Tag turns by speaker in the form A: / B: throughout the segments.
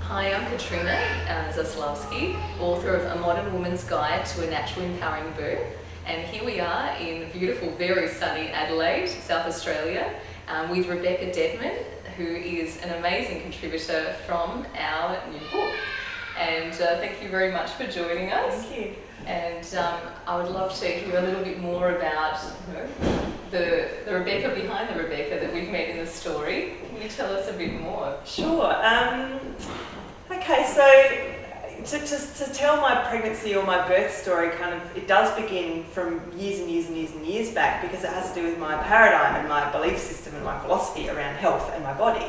A: Hi, I'm Katrina Zaslavsky, author of A Modern Woman's Guide to a Natural Empowering Birth. And here we are in beautiful, very sunny Adelaide, South Australia, with Rebecca Dettman, who is an amazing contributor from our new book. And thank you very much for joining us.
B: Thank you.
A: And I would love to hear a little bit more about the Rebecca behind the Rebecca that we've met in the story. Can you tell us a bit more?
B: Sure. Okay, so to tell my pregnancy or my birth story, it does begin from years and years and years and years back, because it has to do with my paradigm and my belief system and my philosophy around health and my body,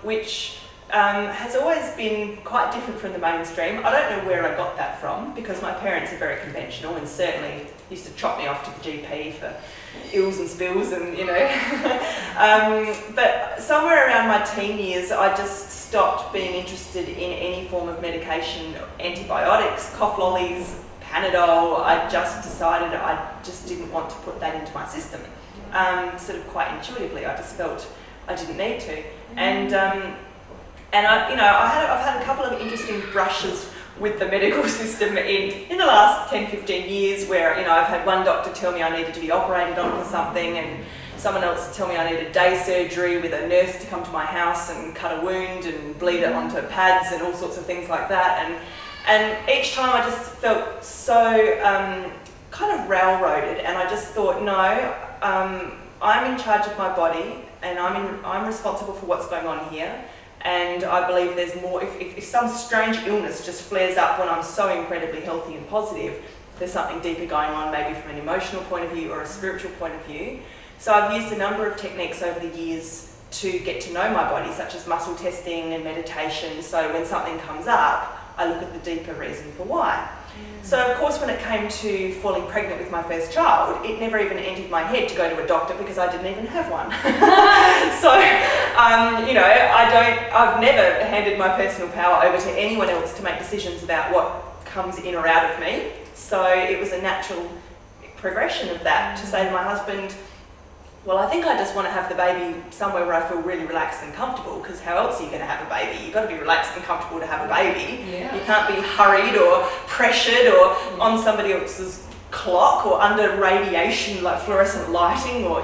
B: which has always been quite different from the mainstream. I don't know where I got that from, because my parents are very conventional and certainly used to trot me off to the GP for ills and spills and, but somewhere around my teen years, I just stopped being interested in any form of medication, antibiotics, cough lollies, Panadol. I just decided I just didn't want to put that into my system. Sort of quite intuitively, I just felt I didn't need to. And I've had a couple of interesting brushes with the medical system in the last 10, 15 years, where I've had one doctor tell me I needed to be operated on for something, and someone else tell me I needed day surgery with a nurse to come to my house and cut a wound and bleed it onto pads and all sorts of things like that. And each time I just felt so kind of railroaded, and I just thought, no, I'm in charge of my body, and I'm responsible for what's going on here. And I believe there's more. If some strange illness just flares up when I'm so incredibly healthy and positive, there's something deeper going on, maybe from an emotional point of view or a spiritual point of view. So I've used a number of techniques over the years to get to know my body, such as muscle testing and meditation. So when something comes up, I look at the deeper reason for why. So of course, when it came to falling pregnant with my first child, it never even entered my head to go to a doctor, because I didn't even have one. So, I've never handed my personal power over to anyone else to make decisions about what comes in or out of me. So it was a natural progression of that to say to my husband, well, I think I just want to have the baby somewhere where I feel really relaxed and comfortable, because how else are you going to have a baby? You've got to be relaxed and comfortable to have a baby. Yeah. You can't be hurried or pressured or on somebody else's clock or under radiation, like fluorescent lighting, or,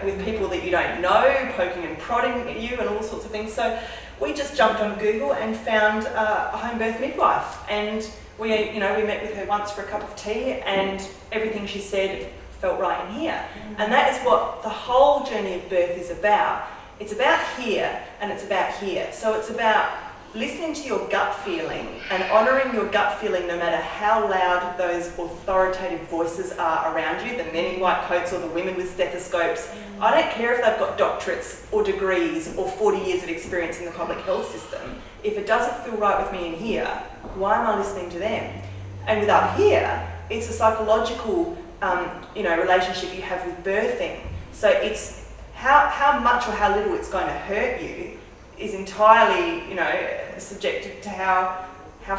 B: with people that you don't know, poking and prodding at you and all sorts of things. So we just jumped on Google and found a home birth midwife. And we met with her once for a cup of tea, and everything she said felt right in here. And that is what the whole journey of birth is about. It's about here and it's about here. So it's about listening to your gut feeling and honouring your gut feeling, no matter how loud those authoritative voices are around you, the men in white coats or the women with stethoscopes. I don't care if they've got doctorates or degrees or 40 years of experience in the public health system. If it doesn't feel right with me in here, why am I listening to them? And with up here, it's a psychological relationship you have with birthing. So it's how much or how little it's going to hurt you is entirely, subjective to how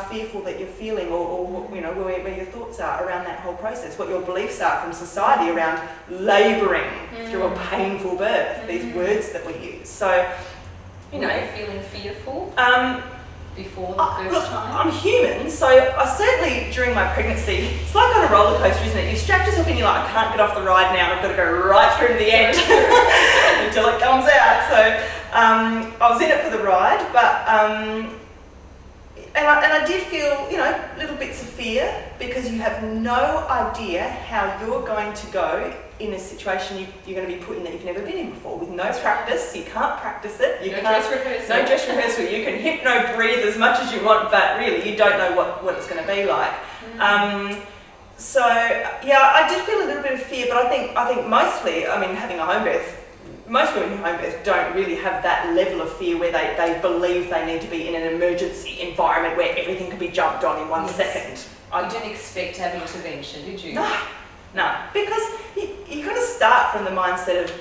B: fearful that you're feeling, or where your thoughts are around that whole process, what your beliefs are from society around labouring through a painful birth, these words that we use. So,
A: Were you feeling fearful? Before the first time?
B: I'm human, so I certainly, during my pregnancy, it's like on a roller coaster, isn't it? You strap yourself in, you're like, I can't get off the ride now, I've got to go right through to the end until it comes out. So I was in it for the ride, but and I did feel, little bits of fear, because you have no idea how you're going to go in a situation you're going to be put in that you've never been in before, with no practice. You can't practice it.
A: No dress rehearsal.
B: No dress rehearsal. You can hypno breathe as much as you want, but really you don't know what it's going to be like. So yeah, I did feel a little bit of fear, but I think mostly, having a home birth, most women who home birth don't really have that level of fear where they believe they need to be in an emergency environment where everything can be jumped on in 1 second.
A: You didn't expect to have intervention, did you?
B: No, because you've got to start from the mindset of,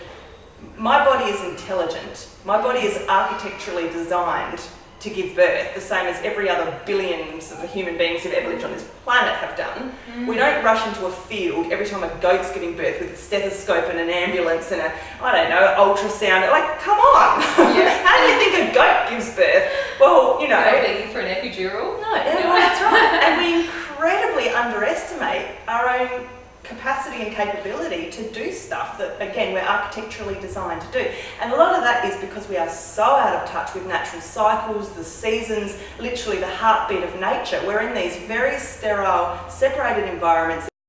B: my body is intelligent, my body is architecturally designed to give birth, the same as every other billions of human beings who've ever lived on this planet have done. We don't rush into a field every time a goat's giving birth with a stethoscope and an ambulance and ultrasound. Like, come on!
A: Yeah.
B: How do you think a goat gives birth? Well,
A: You're not begging for an epidural?
B: No, that's right. And we incredibly underestimate our own capacity and capability to do stuff that, again, we're architecturally designed to do. And a lot of that is because we are so out of touch with natural cycles, the seasons, literally the heartbeat of nature. We're in these very sterile, separated environments